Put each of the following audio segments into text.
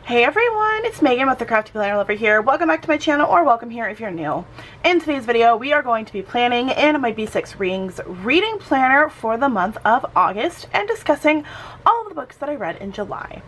Hey everyone, it's Megan with the CraftyPlannerLovR here. Welcome back to my channel, or welcome here if you're new. In today's video, we are going to be planning in my B6 Rings reading planner for the month of August and discussing all of the books that I read in July.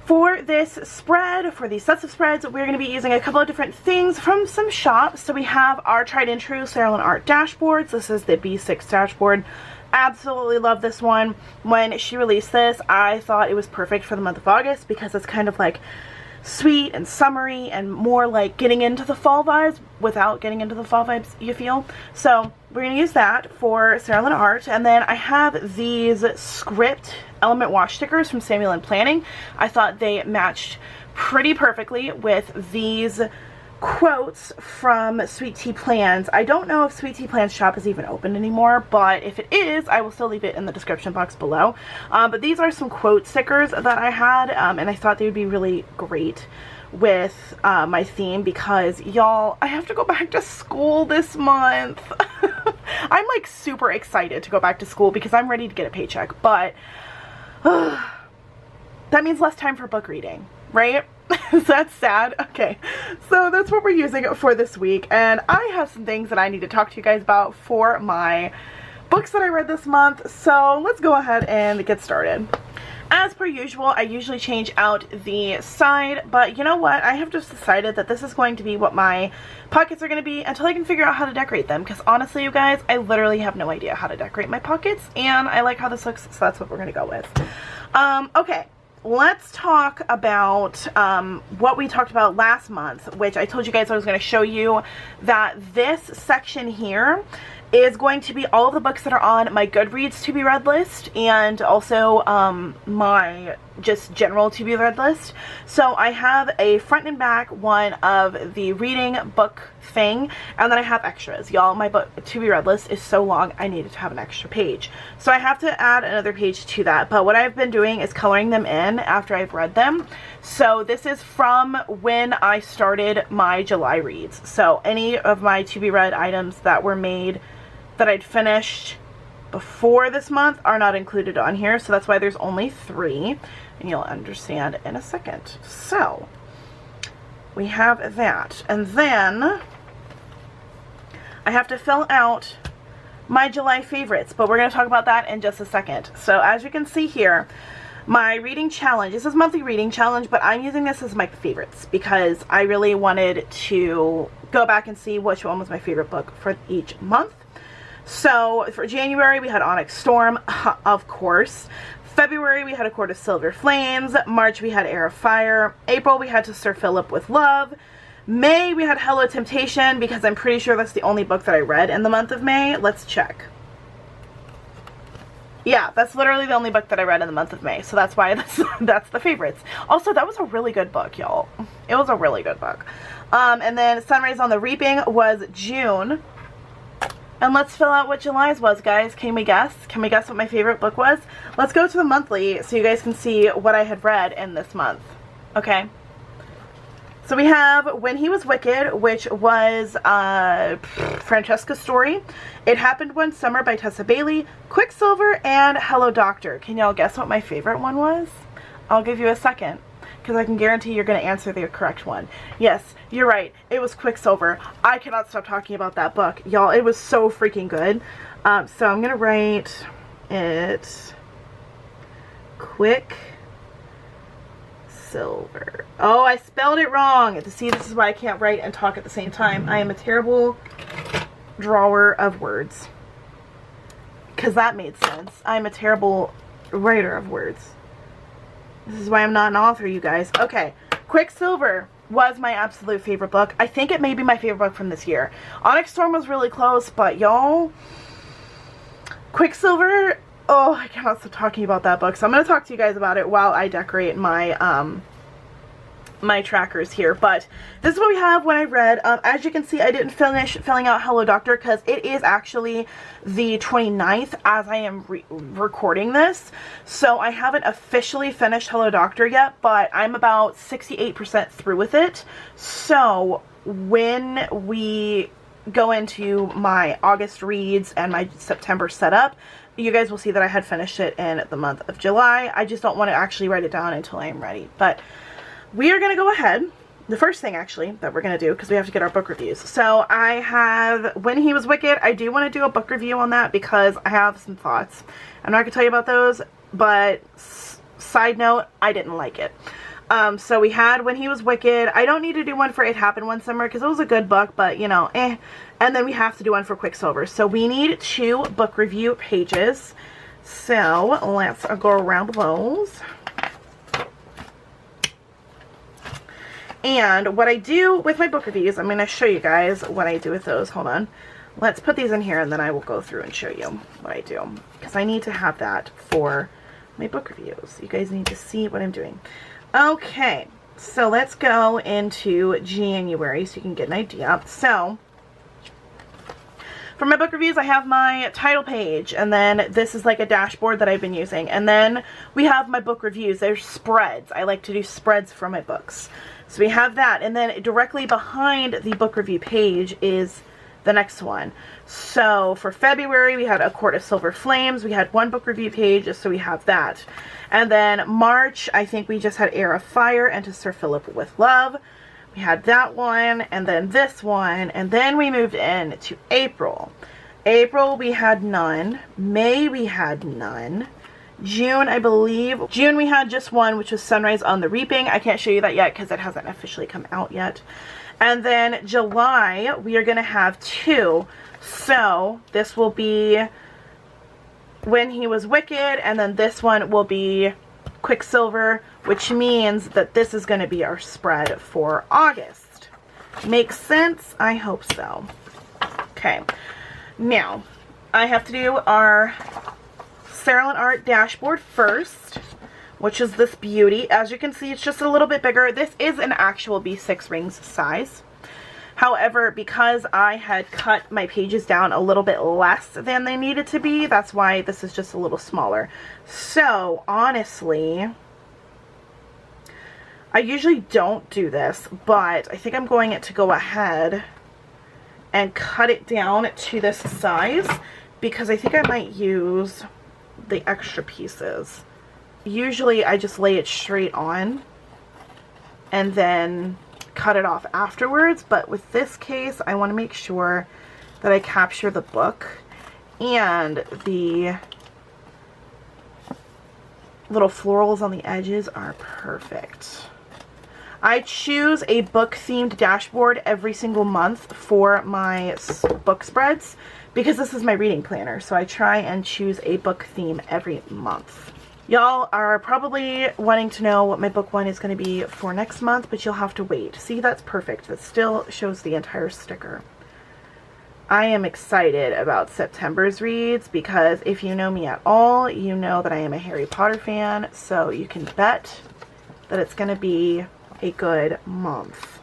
For this spread, for these sets of spreads, we're going to be using a couple of different things from some shops. So we have our tried and true SammyLynn art dashboards. This is the B6 dashboard. Absolutely love this one. When she released this, I thought it was perfect for the month of August because it's kind of like sweet and summery and more like getting into the fall vibes without getting into the fall vibes, you feel. So we're going to use that for SammyLynn art. And then I have these script element wash stickers from SammyLynnPlanning. I thought they matched pretty perfectly with these quotes from SweetTPlans. I don't know if SweetTPlans shop is even open anymore, but if it is, I will still leave it in the description box below. But these are some quote stickers that I had, and I thought they would be really great with my theme because, y'all, I have to go back to school this month. I'm like super excited to go back to school because I'm ready to get a paycheck, but that means less time for book reading, right? Is that sad? Okay, so that's what we're using for this week, and I have some things that I need to talk to you guys about for my books that I read this month, so let's go ahead and get started. As per usual, I usually change out the side, but you know what? I have just decided that this is going to be what my pockets are going to be until I can figure out how to decorate them, because honestly, you guys, I literally have no idea how to decorate my pockets, and I like how this looks, so that's what we're going to go with. Okay. Let's talk about what we talked about last month, which I told you guys I was going to show you that this section here is going to be all of the books that are on my Goodreads to be read list and also my just general to be read list. So I have a front and back one of the reading book thing, and then I have extras. Y'all, my book to be read list is so long I needed to have an extra page. So I have to add another page to that, but what I've been doing is coloring them in after I've read them. So this is from when I started my July reads. So any of my to be read items that were made that I'd finished before this month are not included on here, so that's why there's only 3, and you'll understand in a second. So we have that, and then I have to fill out my July favorites, but we're going to talk about that in just a second. So as you can see here, my reading challenge, this is monthly reading challenge, but I'm using this as my favorites because I really wanted to go back and see which one was my favorite book for each month. So for January, we had Onyx Storm, of course. February, we had A Court of Silver Flames. March, we had Air of Fire. April, we had To Sir Philip with Love. May, we had Hello Temptation, because I'm pretty sure that's the only book that I read in the month of May. Let's check. Yeah, that's literally the only book that I read in the month of May, so that's why that's the favorites. Also, that was a really good book, y'all. It was a really good book. And then Sunrise on the Reaping was June. And let's fill out what July's was, guys. Can we guess? Can we guess what my favorite book was? Let's go to the monthly so you guys can see what I had read in this month. Okay. So we have When He Was Wicked, which was Francesca's story. It Happened One Summer by Tessa Bailey, Quicksilver, and Hello Doctor. Can y'all guess what my favorite one was? I'll give you a second, because I can guarantee you're going to answer the correct one. Yes, you're right. It was Quicksilver. I cannot stop talking about that book. Y'all, it was so freaking good. So I'm going to write it Quicksilver. Oh, I spelled it wrong. See, this is why I can't write and talk at the same time. I am a terrible drawer of words. Because that made sense. I'm a terrible writer of words. This is why I'm not an author, you guys. Okay, Quicksilver was my absolute favorite book. I think it may be my favorite book from this year. Onyx Storm was really close, but y'all, Quicksilver, oh, I cannot stop talking about that book. So I'm going to talk to you guys about it while I decorate my my trackers here, but this is what we have when I read. As you can see, I didn't finish filling out Hello Doctor because it is actually the 29th as I am recording this, so I haven't officially finished Hello Doctor yet, but I'm about 68% through with it. So when we go into my August reads and my September setup, you guys will see that I had finished it in the month of July. I just don't want to actually write it down until I am ready. But we are going to go ahead. The first thing actually that we're going to do, because we have to get our book reviews. So I have When He Was Wicked. I do want to do a book review on that because I have some thoughts. I'm not going to tell you about those, but side note, I didn't like it. So we had When He Was Wicked. I don't need to do one for It Happened One Summer because it was a good book, but you know, eh. And then we have to do one for Quicksilver. So we need 2 book review pages. So let's go around those. And what I do with my book reviews, I'm going to show you guys what I do with those. Hold on. Let's put these in here and then I will go through and show you what I do. Because I need to have that for my book reviews. You guys need to see what I'm doing. Okay, so let's go into January so you can get an idea. So, for my book reviews, I have my title page, and then this is like a dashboard that I've been using. And then we have my book reviews. There's spreads. I like to do spreads for my books. So we have that, and then directly behind the book review page is the next one. So for February, we had A Court of Silver Flames. We had 1 book review page, so we have that. And then March, I think we just had Heir of Fire and To Sir Philip with Love. We had that one, and then this one, and then we moved in to April. April, we had none. May, we had none. June, I believe. June, we had just 1, which was Sunrise on the Reaping. I can't show you that yet because it hasn't officially come out yet. And then July, we are going to have 2. So this will be When He Was Wicked, and then this one will be Quicksilver, which means that this is going to be our spread for August. Makes sense? I hope so. Okay. Now, I have to do our Sarah Lynn Art dashboard first, which is this beauty. As you can see, it's just a little bit bigger. This is an actual B6 rings size. However, because I had cut my pages down a little bit less than they needed to be, that's why this is just a little smaller. So, honestly, I usually don't do this, but I think I'm going to go ahead and cut it down to this size because I think I might use the extra pieces. Usually I just lay it straight on and then cut it off afterwards, but with this case I want to make sure that I capture the book, and the little florals on the edges are perfect. I choose a book themed dashboard every single month for my book spreads because this is my reading planner, so I try and choose a book theme every month. Y'all are probably wanting to know what my book 1 is going to be for next month, but you'll have to wait. See, that's perfect. That still shows the entire sticker. I am excited about September's reads because if you know me at all, you know that I am a Harry Potter fan, so you can bet that it's going to be a good month.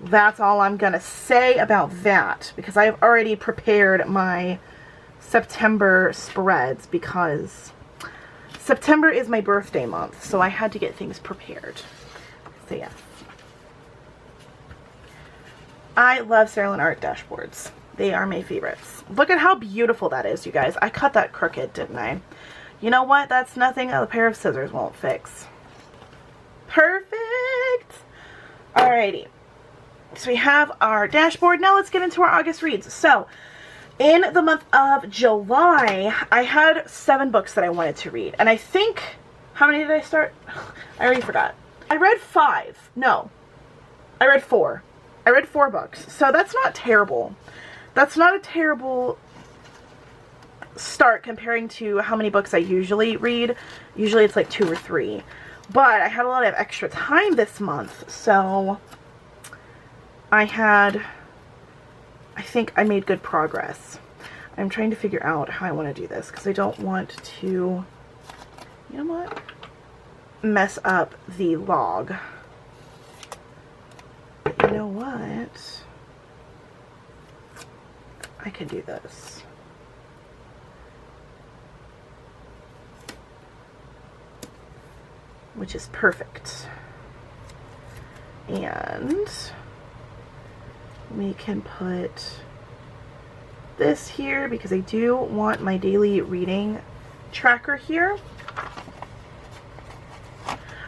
That's all I'm going to say about that because I've already prepared my September spreads because September is my birthday month, so I had to get things prepared. So yeah. I love Sarah Lynn Art dashboards. They are my favorites. Look at how beautiful that is, you guys. I cut that crooked, didn't I? You know what? That's nothing a pair of scissors won't fix. Perfect! Alrighty. So we have our dashboard. Now let's get into our August reads. So, in the month of July, I had 7 books that I wanted to read. And I think, how many did I start? I already forgot. I read 5. No. I read 4. I read 4 books. So that's not terrible. That's not a terrible start comparing to how many books I usually read. Usually it's like 2 or 3. But I had a lot of extra time this month. So I think I made good progress. I'm trying to figure out how I want to do this because I don't want to, you know what, mess up the log. know what? I could do this. Which is perfect. And we can put this here because I do want my daily reading tracker here.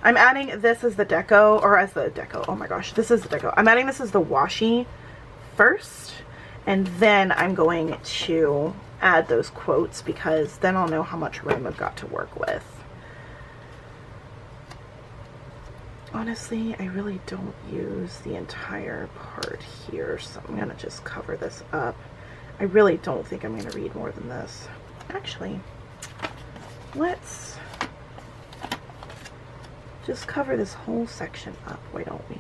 I'm adding this as the deco, or as the deco, oh my gosh, this is the deco. I'm adding this as the washi first, and then I'm going to add those quotes because then I'll know how much room I've got to work with. Honestly, I really don't use the entire part here, so I'm gonna just cover this up. I really don't think I'm gonna read more than this. Actually, let's just cover this whole section up, why don't we?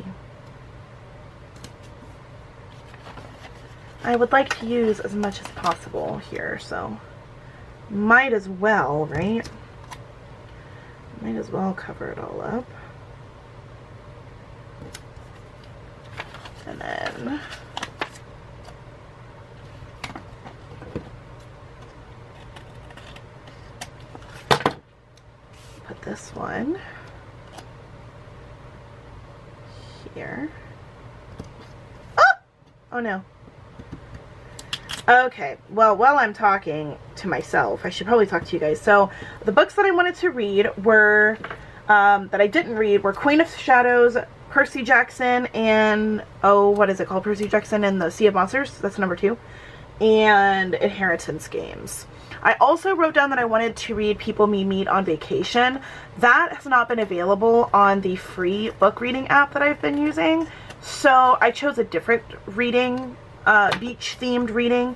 I would like to use as much as possible here, so might as well, right? Might as well cover it all up. And then put this one here. Oh no. Okay, well, while I'm talking to myself, I should probably talk to you guys. So the books that I wanted to read were that I didn't read were Queen of Shadows, Percy Jackson, and what is it called? Percy Jackson and the Sea of Monsters. That's number 2. And Inheritance Games. I also wrote down that I wanted to read People Me Meet on Vacation. That has not been available on the free book reading app that I've been using. So I chose a different reading, beach themed reading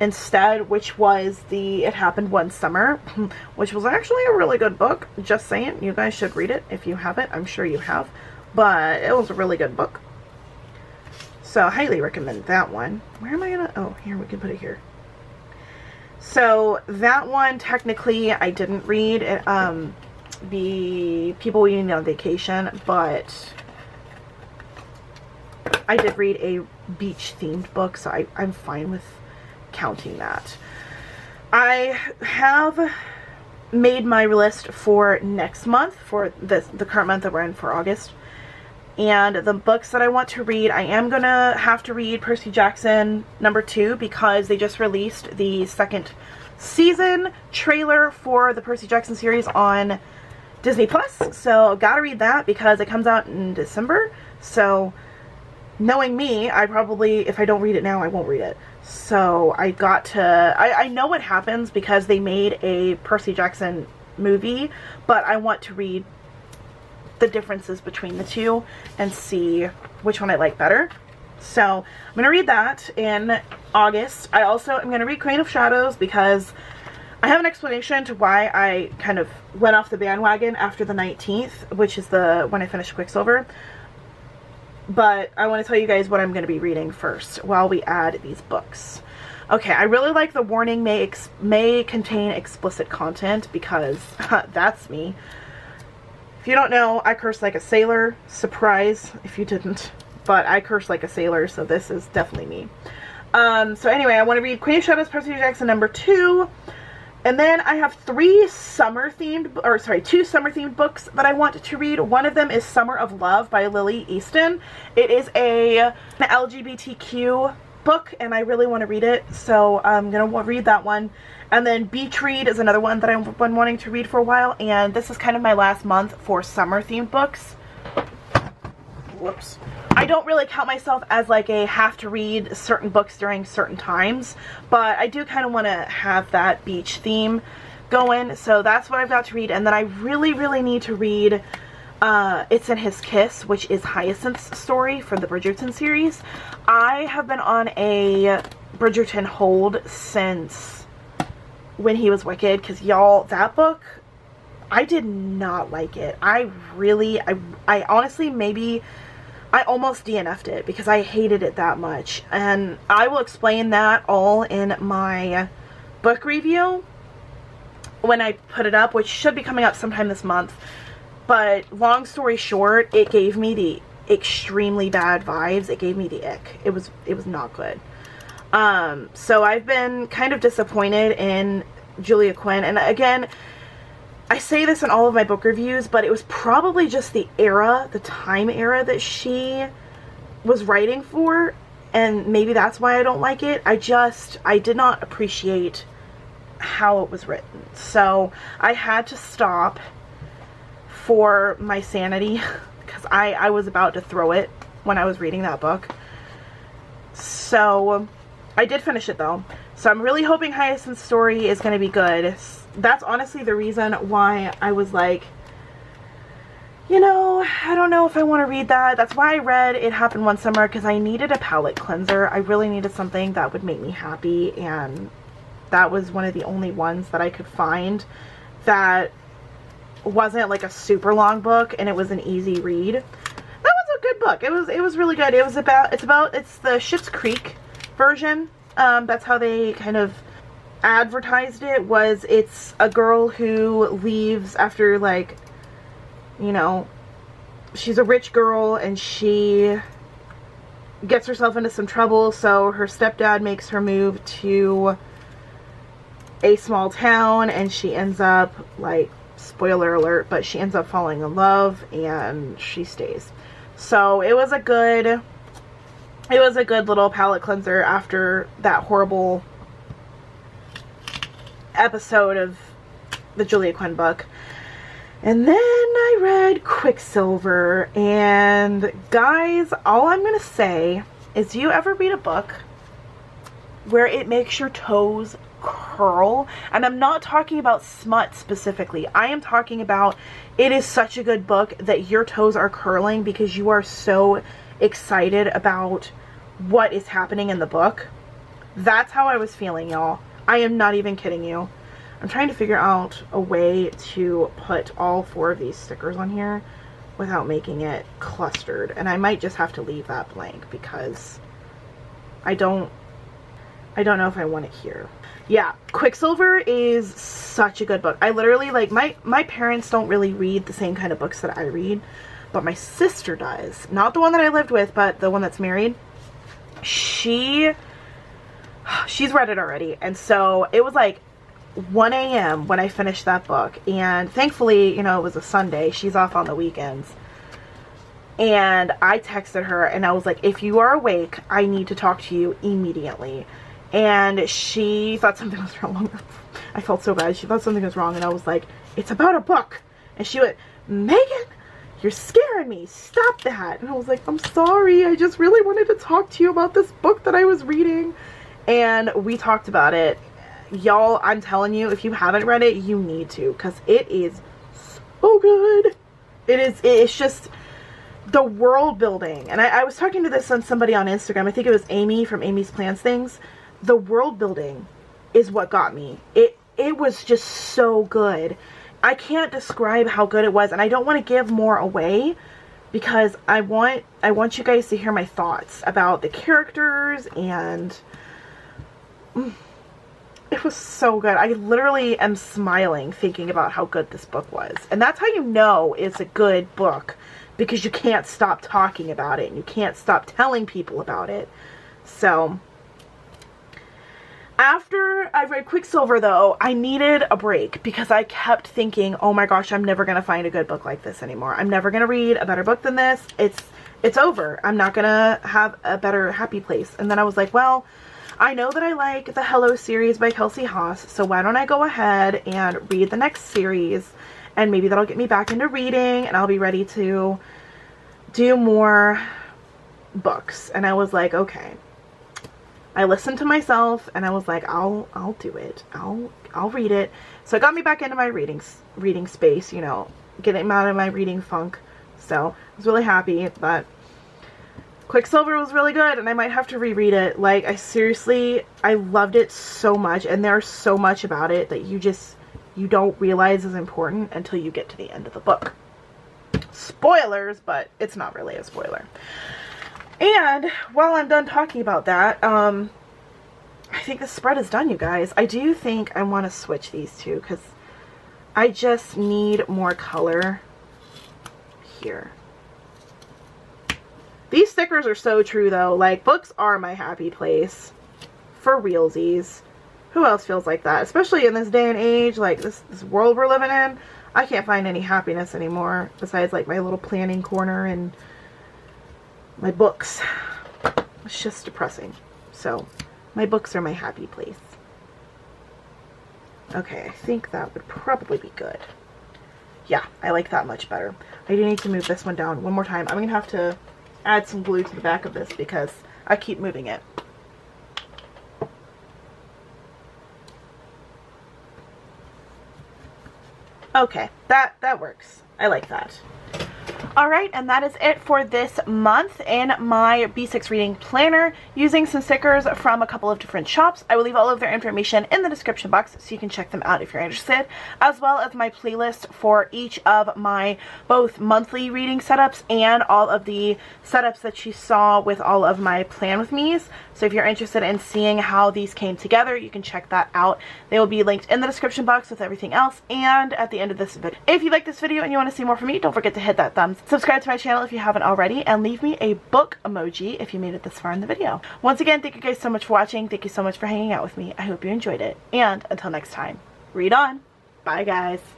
instead, which was the It Happened One Summer, which was actually a really good book. Just saying, you guys should read it if you haven't. I'm sure you have, but it was a really good book. So I highly recommend that one. Where am I gonna, oh, here, we can put it here. So that one, technically, I didn't read it, the People We Meet on Vacation, but I did read a beach themed book, so I'm fine with counting that. I have made my list for next month, for the current month that we're in, for August. And the books that I want to read, I am gonna have to read Percy Jackson number 2 because they just released the second season trailer for the Percy Jackson series on Disney Plus. So gotta read that because it comes out in December. So knowing me, I probably, if I don't read it now, I won't read it. So I got to, I know what happens because they made a Percy Jackson movie, but I want to read the differences between the two and see which one I like better. So I'm going to read that in August. I also am going to read Queen of Shadows because I have an explanation to why I kind of went off the bandwagon after the 19th, which is when I finished Quicksilver. But I want to tell you guys what I'm going to be reading first while we add these books. Okay, I really like the warning may contain explicit content because that's me. If you don't know, I curse like a sailor. Surprise if you didn't. But I curse like a sailor, so this is definitely me. So anyway, I want to read Queen of Shadows, Percy Jackson number 2. And then I have 2 summer-themed books that I want to read. One of them is Summer of Love by Lily Easton. It is an LGBTQ book, and I really want to read it, so I'm going to read that one. And then Beach Read is another one that I've been wanting to read for a while, and this is kind of my last month for summer-themed books. Whoops. I don't really count myself as like a have to read certain books during certain times, but I do kind of want to have that beach theme going, so that's what I've got to read. And then I really, really need to read It's in His Kiss, which is Hyacinth's story for the Bridgerton series. I have been on a Bridgerton hold since When He Was Wicked, because y'all, that book, I did not like it. I honestly, maybe I almost DNF'd it because I hated it that much. And I will explain that all in my book review when I put it up, which should be coming up sometime this month. But long story short, it gave me the extremely bad vibes. It gave me the ick. It was not good. So I've been kind of disappointed in Julia Quinn, and again, I say this in all of my book reviews, but it was probably just the era, the time era that she was writing for, and maybe that's why I don't like it. I did not appreciate how it was written. So I had to stop for my sanity because I was about to throw it when I was reading that book. So I did finish it though. So I'm really hoping Hyacinth's story is going to be good. That's honestly the reason why I was like, you know, I don't know if I want to read that. That's why I read It Happened One Summer, because I needed a palate cleanser. I really needed something that would make me happy, and that was one of the only ones that I could find that wasn't like a super long book and it was an easy read. That was a good book. It was really good. It's the Schitt's Creek version. That's how they kind of advertised it. It's a girl who leaves after, like, you know, she's a rich girl and she gets herself into some trouble, so her stepdad makes her move to a small town, and she ends up, like, spoiler alert, but she ends up falling in love and she stays. So it was a good little palate cleanser after that horrible episode of the Julia Quinn book. And then I read Quicksilver, and guys, all I'm gonna say is, do you ever read a book where it makes your toes curl? And I'm not talking about smut specifically. I am talking about, it is such a good book that your toes are curling because you are so excited about what is happening in the book. That's how I was feeling, y'all. I am not even kidding you. I'm trying to figure out a way to put all 4 of these stickers on here without making it clustered, and I might just have to leave that blank because I don't know if I want it here. Yeah, Quicksilver is such a good book. I literally, like, my parents don't really read the same kind of books that I read, but my sister does. Not the one that I lived with, but the one that's married. She's read it already, and so it was like 1 a.m. when I finished that book, and thankfully, you know, it was a Sunday. She's off on the weekends. And I texted her and I was like, if you are awake, I need to talk to you immediately. And she thought something was wrong. I felt so bad. She thought something was wrong, and I was like, it's about a book. And she went, Megan, you're scaring me. Stop that. And I was like, I'm sorry. I just really wanted to talk to you about this book that I was reading. And we talked about it. Y'all, I'm telling you, if you haven't read it, you need to, because it is so good. It's just the world building. And I was talking to this on somebody on Instagram. I think it was Amy from Amy's Plans Things. The world building is what got me. It was just so good. I can't describe how good it was, and I don't want to give more away because I want you guys to hear my thoughts about the characters, and it was so good. I literally am smiling thinking about how good this book was. And that's how you know it's a good book, because you can't stop talking about it and you can't stop telling people about it. So after I read Quicksilver, though, I needed a break because I kept thinking, oh my gosh, I'm never going to find a good book like this anymore. I'm never going to read a better book than this. It's over. I'm not going to have a better Happy Place. And then I was like, well, I know that I like the Hello series by Kelsey Haas, so why don't I go ahead and read the next series, and maybe that'll get me back into reading and I'll be ready to do more books. And I was like, okay. I listened to myself and I was like, I'll do it. I'll read it. So it got me back into my reading space, you know, getting out of my reading funk. So I was really happy. But Quicksilver was really good, and I might have to reread it. Like, I loved it so much, and there's so much about it that you don't realize is important until you get to the end of the book. Spoilers, but it's not really a spoiler. And while I'm done talking about that, I think the spread is done, you guys. I do think I want to switch these two because I just need more color here. These stickers are so true though. Like, books are my happy place. For realsies. Who else feels like that? Especially in this day and age, like this world we're living in. I can't find any happiness anymore besides like my little planning corner and my books. It's just depressing. So my books are my happy place. Okay, I think that would probably be good. Yeah, I like that much better. I do need to move this one down one more time. I'm gonna have to add some glue to the back of this because I keep moving it. Okay, that works. I like that. Alright, and that is it for this month in my B6 reading planner using some stickers from a couple of different shops. I will leave all of their information in the description box so you can check them out if you're interested, as well as my playlist for each of my both monthly reading setups and all of the setups that you saw with all of my Plan With Me's. So if you're interested in seeing how these came together, you can check that out. They will be linked in the description box with everything else and at the end of this video. If you like this video and you want to see more from me, don't forget to hit that thumbs. Subscribe to my channel if you haven't already, and leave me a book emoji if you made it this far in the video. Once again, thank you guys so much for watching. Thank you so much for hanging out with me. I hope you enjoyed it. And until next time, read on. Bye guys.